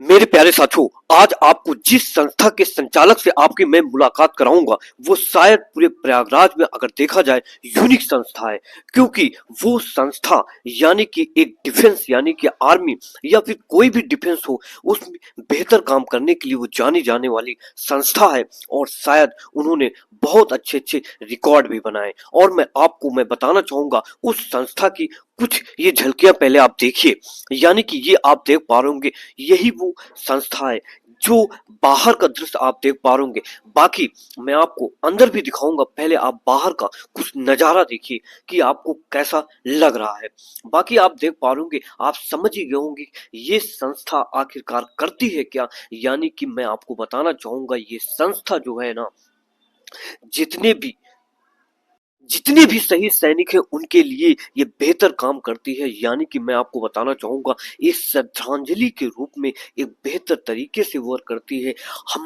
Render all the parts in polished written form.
मेरे प्यारे साथियों, आज आपको जिस संस्था के संचालक से आपकी मैं मुलाकात कराऊंगा, वो शायद पूरे प्रयागराज में अगर देखा जाए यूनिक संस्था है। क्योंकि वो संस्था यानी कि एक डिफेंस यानी कि आर्मी या फिर कोई भी डिफेंस हो, उसमें बेहतर काम करने के लिए वो जानी जाने वाली संस्था है। और शायद उन्होंने बहुत अच्छे अच्छे रिकॉर्ड भी बनाए। और मैं बताना चाहूंगा उस संस्था की कुछ ये झलकियां पहले आप देखिए। यानी कि ये आप देख पा रहे होंगे, यही वो संस्था है जो बाहर का दृश्य आप देख पा रहे होंगे। बाकी मैं आपको अंदर भी दिखाऊंगा, पहले आप बाहर का कुछ नजारा देखिए कि आपको कैसा लग रहा है। बाकी आप देख पा रहे होंगे, आप समझ ही गए होंगे ये संस्था आखिरकार करती है क्या। यानी कि मैं आपको बताना चाहूंगा, ये संस्था जो है ना, जितने भी जितने भी शहीद सैनिक हैं उनके लिए ये बेहतर काम करती है। यानी कि मैं आपको बताना चाहूंगा, एक श्रद्धांजलि के रूप में एक बेहतर तरीके से वर्क करती है।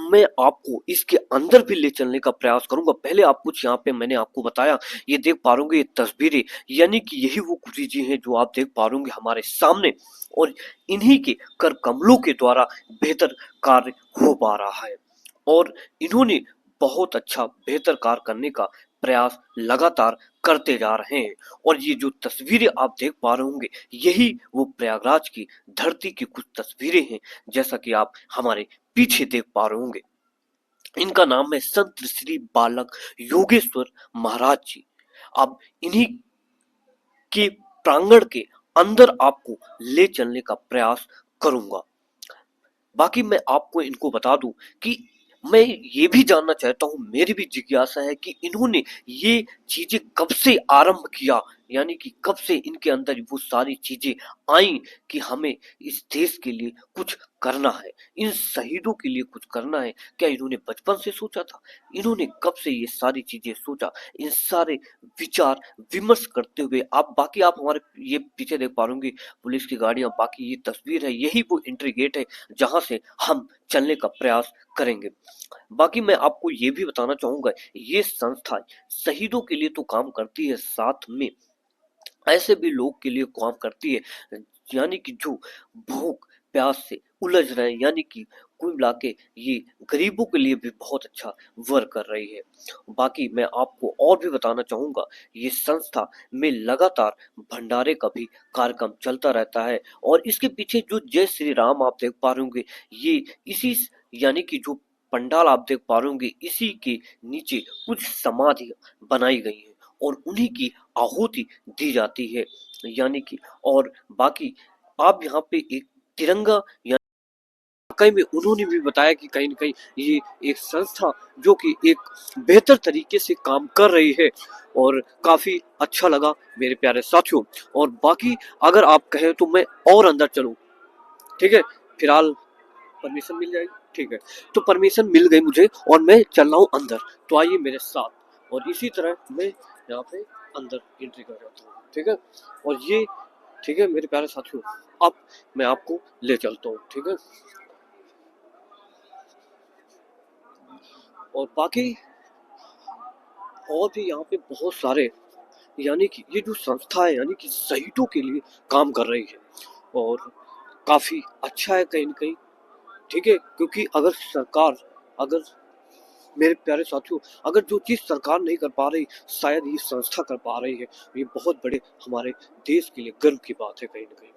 मैं आपको इसके अंदर भी ले चलने का प्रयास करूंगा। पहले आप कुछ यहाँ पे मैंने आपको बताया, ये देख पा रहे होंगे ये तस्वीरें, यानी कि यही वो कुछ चीजें हैं जो आप देख पा रहे होंगे हमारे सामने। और इन्हीं के कर कमलों के द्वारा बेहतर कार्य हो पा रहा है। और इन्होंने बहुत अच्छा बेहतर कार्य करने का प्रयास लगातार करते जा रहे हैं। और ये जो तस्वीरें आप देख पा रहे होंगे, यही वो प्रयागराज की धरती की कुछ तस्वीरें हैं, जैसा कि आप हमारे पीछे देख पा रहे होंगे। इनका नाम है संत श्री बालक योगेश्वर महाराज जी। अब इन्हीं के प्रांगण के अंदर आपको ले चलने का प्रयास करूंगा। बाकी मैं आपको इनको बता दूं कि मैं ये भी जानना चाहता हूँ, मेरी भी जिज्ञासा है कि इन्होंने ये चीजें कब से आरंभ किया। यानी कि कब से इनके अंदर वो सारी चीजें आई कि हमें इस देश के लिए कुछ करना है, इन शहीदों के लिए कुछ करना है। क्या इन्होंने बचपन से सोचा था? इन्होंने कब से ये सारी चीजें सोचा? इन सारे विचार विमर्श करते हुए आप हमारे ये पीछे देख पा रहे होंगे पुलिस की गाड़ियां। बाकी ये तस्वीर है, यही वो एंट्री गेट है जहां से हम चलने का प्रयास करेंगे। बाकी मैं आपको ये भी बताना चाहूंगा, ये संस्था शहीदों के लिए तो काम करती है, साथ में ऐसे भी लोग के लिए काम करती है यानी कि जो भूख प्यास से उलझ रहे हैं। यानी कि कुल मिला के ये गरीबों के लिए भी बहुत अच्छा वर्क कर रही है। बाकी मैं आपको और भी बताना चाहूंगा, ये संस्था में लगातार भंडारे का भी कार्यक्रम चलता रहता है। और इसके पीछे जो जय श्री राम आप देख पा रहे होंगे, ये इसी यानी कि जो पंडाल आप देख पा रहे होंगे, इसी के नीचे कुछ समाधि बनाई गई है और उन्हीं की आहुति दी जाती है। यानी कि और बाकी आप यहाँ पे एक तिरंगा या वाकई में उन्होंने भी बताया कि कहीं न कहीं ये एक संस्था जो कि एक बेहतर तरीके से काम कर रही है। और काफ़ी अच्छा लगा मेरे प्यारे साथियों। और बाकी अगर आप कहें तो मैं और अंदर चलूँ, ठीक है? फिलहाल परमिशन मिल जाएगी? ठीक है। तो परमिशन मिल गई मुझे और मैं चल रहा हूँ अंदर। तो आइए मेरे साथ, और इसी तरह मैं यहाँ पे अंदर एंट्री कर जाता हूँ, ठीक है? और ये ठीक है मेरे प्यारे साथियों, अब मैं आपको ले चलता हूँ, ठीक है? और बाकी और भी यहाँ पे बहुत सारे, यानी कि ये जो संस्था है यानी कि शहीदों के लिए काम कर रही है। और काफ़ी अच्छा है कहीं न कहीं, ठीक है? क्योंकि अगर मेरे प्यारे साथियों, अगर जो चीज़ सरकार नहीं कर पा रही, शायद ये संस्था कर पा रही है। ये बहुत बड़े हमारे देश के लिए गर्व की बात है कहीं न कहीं।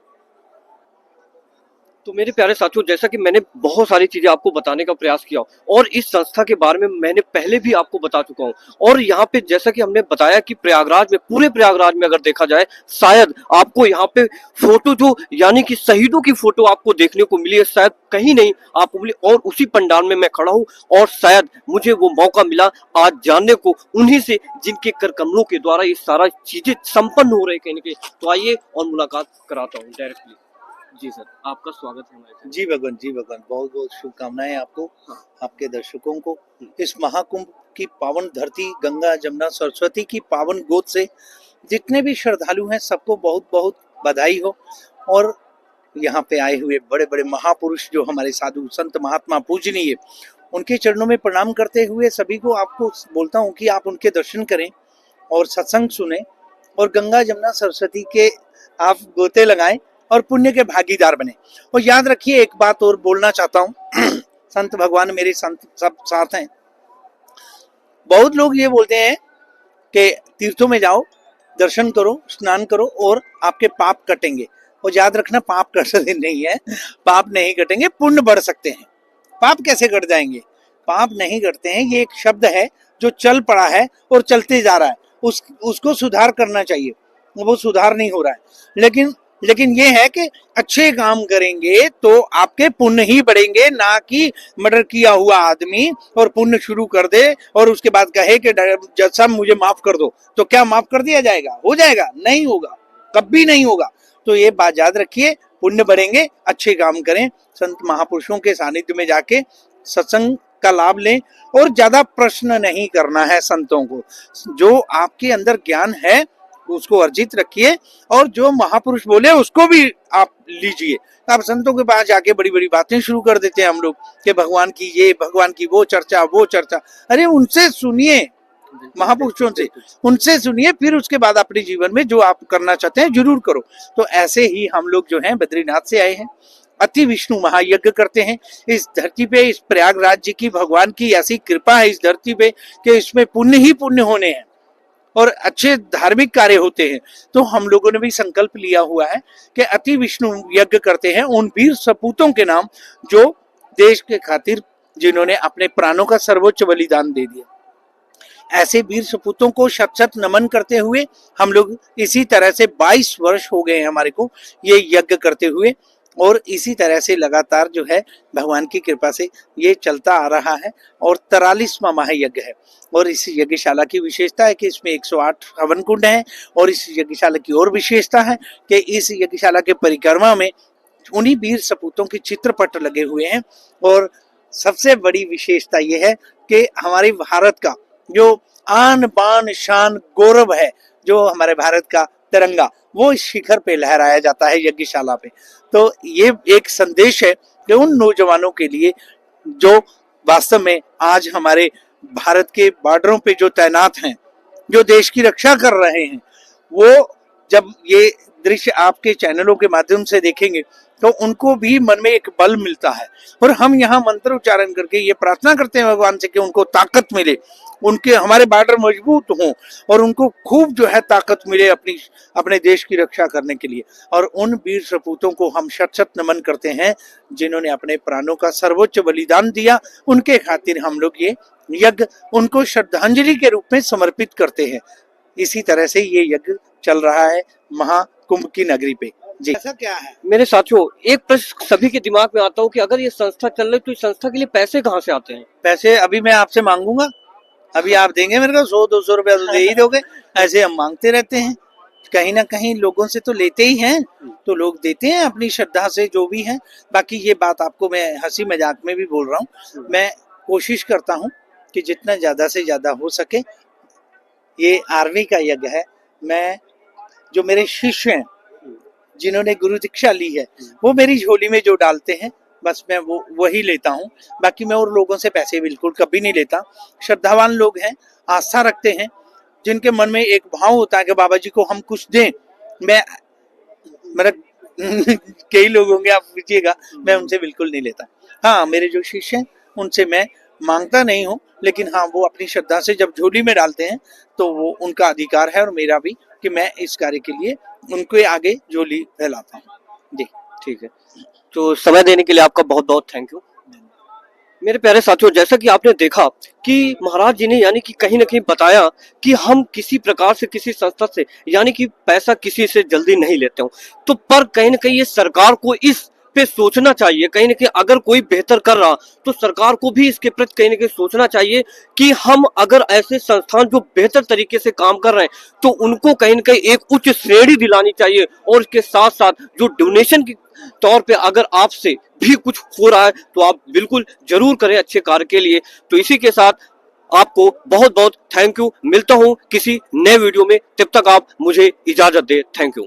तो मेरे प्यारे साथियों, जैसा कि मैंने बहुत सारी चीजें आपको बताने का प्रयास किया और इस संस्था के बारे में मैंने पहले भी आपको बता चुका हूँ। और यहाँ पे जैसा कि हमने बताया कि प्रयागराज में, पूरे प्रयागराज में अगर देखा जाए, शायद आपको यहाँ पे फोटो जो यानी कि शहीदों की फोटो आपको देखने को मिली है, शायद कहीं नहीं आपको मिली। और उसी पंडाल में मैं खड़ा हूँ और शायद मुझे वो मौका मिला आज जानने को उन्हीं से जिनके कर कमलों के द्वारा ये सारा चीजें संपन्न हो रही कहीं ना कहीं। तो आइए और मुलाकात कराता हूँ डायरेक्टली। जी सर, आपका स्वागत है हमारे जी भगवान, बहुत बहुत शुभकामनाएं आपको, हाँ। आपके दर्शकों को। इस महाकुंभ की पावन धरती, गंगा जमुना सरस्वती की पावन गोद से जितने भी श्रद्धालु हैं सबको बहुत बहुत बधाई हो। और यहाँ पे आए हुए बड़े बड़े महापुरुष जो हमारे साधु संत महात्मा पूजनीय, उनके चरणों में प्रणाम करते हुए सभी को आपको बोलता हूँ कि आप उनके दर्शन करें और सत्संग सुने और गंगा जमुना सरस्वती के आप गोते लगाएं और पुण्य के भागीदार बने। और याद रखिए, एक बात और बोलना चाहता हूँ, संत भगवान मेरे संत सब साथ हैं। बहुत लोग ये बोलते हैं कि तीर्थों में जाओ, दर्शन करो, स्नान करो और आपके पाप कटेंगे। और याद रखना, पाप कटते नहीं है, पाप नहीं कटेंगे, पुण्य बढ़ सकते हैं। पाप कैसे कट जाएंगे? पाप नहीं कटते हैं। ये एक शब्द है जो चल पड़ा है और चलते जा रहा है, उसको सुधार करना चाहिए, वो सुधार नहीं हो रहा है। लेकिन ये है कि अच्छे काम करेंगे तो आपके पुण्य ही बढ़ेंगे, ना कि मर्डर किया हुआ आदमी और पुण्य शुरू कर दे और उसके बाद कहे कि जज साहब मुझे माफ कर दो, तो क्या माफ कर दिया जाएगा? हो जाएगा? नहीं होगा, कभी नहीं होगा। तो ये बात याद रखिए, पुण्य बढ़ेंगे, अच्छे काम करें, संत महापुरुषों के सानिध्य में जाके सत्संग का लाभ लें और ज्यादा प्रश्न नहीं करना है संतों को। जो आपके अंदर ज्ञान है उसको अर्जित रखिए और जो महापुरुष बोले उसको भी आप लीजिए। आप संतों के पास जाके बड़ी बड़ी बातें शुरू कर देते हैं हम लोग कि भगवान की ये, भगवान की वो चर्चा, वो चर्चा। अरे उनसे सुनिए, महापुरुषों से उनसे सुनिए, फिर उसके बाद अपने जीवन में जो आप करना चाहते हैं जरूर करो। तो ऐसे ही हम लोग जो हैं बद्रीनाथ से आए हैं, अति विष्णु महायज्ञ करते हैं इस धरती पे। इस प्रयागराज जी की, भगवान की ऐसी कृपा है इस धरती पे कि इसमें पुण्य ही पुण्य होने हैं और अच्छे धार्मिक कार्य होते हैं। तो हम लोगों ने भी संकल्प लिया हुआ है कि अति विष्णु यज्ञ करते हैं उन वीर सपूतों के नाम जो देश के खातिर, जिन्होंने अपने प्राणों का सर्वोच्च बलिदान दे दिया। ऐसे वीर सपूतों को शत शत नमन करते हुए हम लोग इसी तरह से 22 वर्ष हो गए हमारे को ये यज्ञ करते हुए, और इसी तरह से लगातार जो है भगवान की कृपा से ये चलता आ रहा है। और 43वां महायज्ञ है। और इस यज्ञशाला की विशेषता है कि इसमें 108 हवन कुंड हैं। और इस यज्ञशाला की और विशेषता है कि इस यज्ञशाला के परिक्रमा में उन्हीं वीर सपूतों के चित्रपट लगे हुए हैं। और सबसे बड़ी विशेषता यह है कि हमारे भारत का जो आन बान शान गौरव है, जो हमारे भारत का तिरंगा, वो इस शिखर पे लहराया जाता है यज्ञशाला पे। तो ये एक संदेश है कि उन नौजवानों के लिए जो वास्तव में आज हमारे भारत के बॉर्डरों पे जो तैनात हैं, जो देश की रक्षा कर रहे हैं, वो जब ये दृश्य आपके चैनलों के माध्यम से देखेंगे तो उनको भी मन में एक बल मिलता है। और हम यहाँ मंत्र उच्चारण करके ये प्रार्थना करते हैं भगवान से कि उनको ताकत मिले, उनके हमारे बॉर्डर मजबूत हों और उनको खूब जो है ताकत मिले अपने देश की रक्षा करने के लिए। और उन वीर सपूतों को हम शत शत नमन करते हैं जिन्होंने अपने प्राणों का सर्वोच्च बलिदान दिया। उनके खातिर हम लोग ये यज्ञ उनको श्रद्धांजलि के रूप में समर्पित करते हैं। इसी तरह से ये यज्ञ चल रहा है महाकुंभ की नगरी पे। जी, ऐसा क्या है? मेरे साथियों, एक प्रश्न सभी के दिमाग में आता हो कि अगर ये संस्था चल रही तो इस संस्था के लिए पैसे कहाँ से आते हैं? पैसे अभी मैं आपसे मांगूंगा, अभी आप देंगे मेरे को 100-200 रुपया तो दे ही दोगे। ऐसे हम मांगते रहते हैं, कहीं ना कहीं लोगों से तो लेते ही हैं, तो लोग देते हैं अपनी श्रद्धा से जो भी है। बाकी ये बात आपको मैं हंसी मजाक में भी बोल रहा हूँ, मैं कोशिश करता हूँ कि जितना ज्यादा से ज्यादा हो सके। ये आर्मी का यज्ञ है। मैं जो मेरे शिष्य हैं जिन्होंने गुरु दीक्षा ली है, वो मेरी झोली में जो डालते हैं बस मैं वो वही लेता हूँ। बाकी मैं और लोगों से पैसे बिल्कुल कभी नहीं लेता। श्रद्धावान लोग हैं, आस्था रखते हैं, जिनके मन में एक भाव होता है कि बाबा जी को हम कुछ दें। मैं मेरा कई लोग होंगे, आप पूछिएगा, मैं उनसे बिल्कुल नहीं लेता। हाँ, मेरे जो शिष्य हैं उनसे मैं मांगता नहीं हूँ, लेकिन हाँ वो अपनी श्रद्धा से जब झोली में डालते हैं तो वो उनका अधिकार है और मेरा भी कि मैं इस कार्य के लिए उनके आगे झोली फैलाता हूँ। जी, ठीक है। तो समय देने के लिए आपका बहुत बहुत थैंक यू। मेरे प्यारे साथियों, जैसा कि आपने देखा कि महाराज जी ने यानी कि कहीं ना कहीं बताया कि हम किसी प्रकार से किसी संस्था से यानी कि पैसा किसी से जल्दी नहीं लेते हो, तो पर कहीं ना कहीं ये सरकार को इस पे सोचना चाहिए। कहीं ना कहीं अगर कोई बेहतर कर रहा तो सरकार को भी इसके प्रति कहीं ना कहीं सोचना चाहिए कि हम अगर ऐसे संस्थान जो बेहतर तरीके से काम कर रहे हैं तो उनको कहीं ना कहीं एक उच्च श्रेणी दिलानी चाहिए। और इसके साथ साथ जो डोनेशन की तौर पे अगर आपसे भी कुछ हो रहा है तो आप बिल्कुल जरूर करें अच्छे कार्य के लिए। तो इसी के साथ आपको बहुत बहुत थैंक यू। मिलता हूं किसी नए वीडियो में, तब तक आप मुझे इजाजत दें। Thank you.